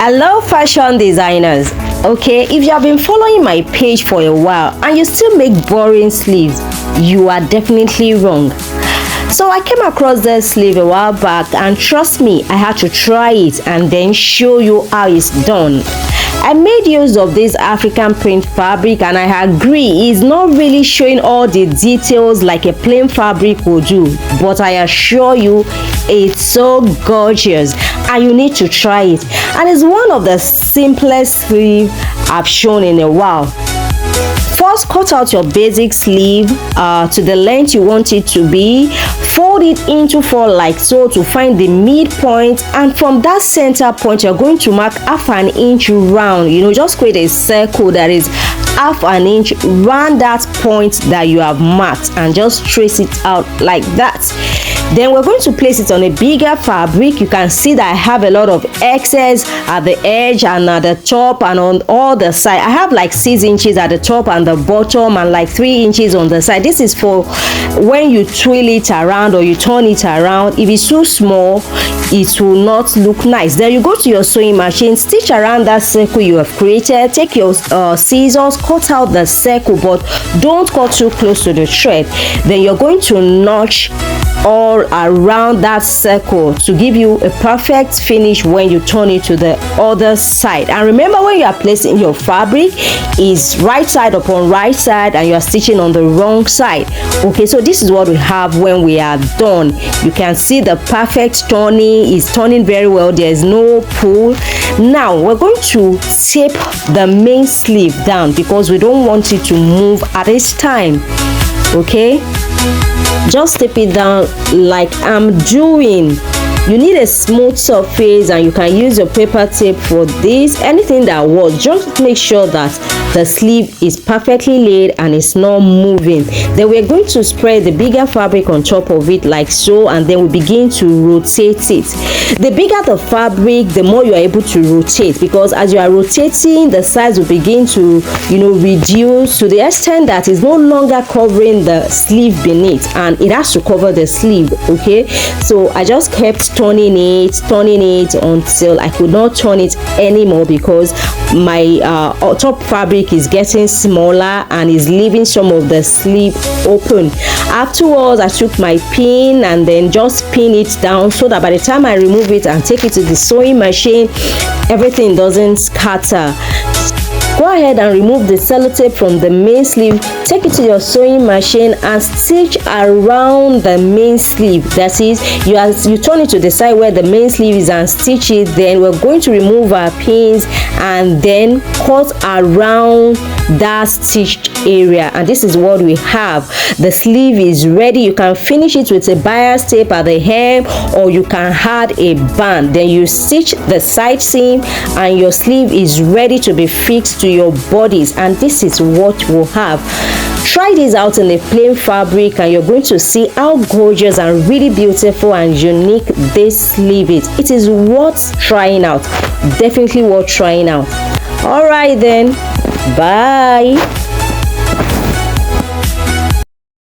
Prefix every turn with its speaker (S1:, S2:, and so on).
S1: Hello fashion designers. Okay, if you have been following my page for a while and you still make boring sleeves, you are definitely wrong. So I came across this sleeve a while back, and trust me, I had to try it and then show you how it's done. I made use of this African print fabric, and I agree it's not really showing all the details like a plain fabric will do, but I assure you it's so gorgeous and you need to try it. And it's one of the simplest sleeve I've shown in a while. First, cut out your basic sleeve to the length you want it to be. Fold it into four like so to find the midpoint, and from that center point you're going to mark half an inch round. Just create a circle that is half an inch round that point that you have marked, and just trace it out like that. Then we're going to place it on a bigger fabric. You can see that I have a lot of excess at the edge and at the top and on all the side. I have like 6 inches at the top and the bottom, and like 3 inches on the side. This is for when you twirl it around or you turn it around. If it's too small, it will not look nice. Then you go to your sewing machine, stitch around that circle you have created. Take your scissors, cut out the circle, but don't cut too close to the thread. Then you're going to notch all around that circle to give you a perfect finish when you turn it to the other side. And remember, when you are placing your fabric, is right side upon right side and you are stitching on the wrong side. Okay, so this is what we have when we are done. You can see the perfect turning is turning very well. There is no pull. Now we're going to tape the main sleeve down because we don't want it to move at this time. Okay, just tape it down like I'm doing. You need a smooth surface, and you can use your paper tape for this. Anything that works, just make sure that the sleeve is perfectly laid and it's not moving. Then we're going to spread the bigger fabric on top of it like so, and then we begin to rotate it. The bigger the fabric, the more you are able to rotate, because as you are rotating, the size will begin to reduce to the extent that it's no longer covering the sleeve beneath, and it has to cover the sleeve. Okay, so I just kept turning it until I could not turn it anymore, because my top fabric is getting smaller and is leaving some of the sleeve open. Afterwards, I took my pin and then just pin it down so that by the time I remove it and take it to the sewing machine, everything doesn't scatter. Go ahead and remove the sellotape from the main sleeve, take it to your sewing machine and stitch around the main sleeve. That is, you turn it to the side where the main sleeve is and stitch it. Then we're going to remove our pins and then cut around that stitched area, and this is what we have. The sleeve is ready. You can finish it with a bias tape at the hem, or you can add a band. Then you stitch the side seam and your sleeve is ready to be fixed to your bodies, and this is what we'll have. Try this out in a plain fabric and you're going to see how gorgeous and really beautiful and unique this sleeve is. It is worth trying out, definitely worth trying out. All right then, bye.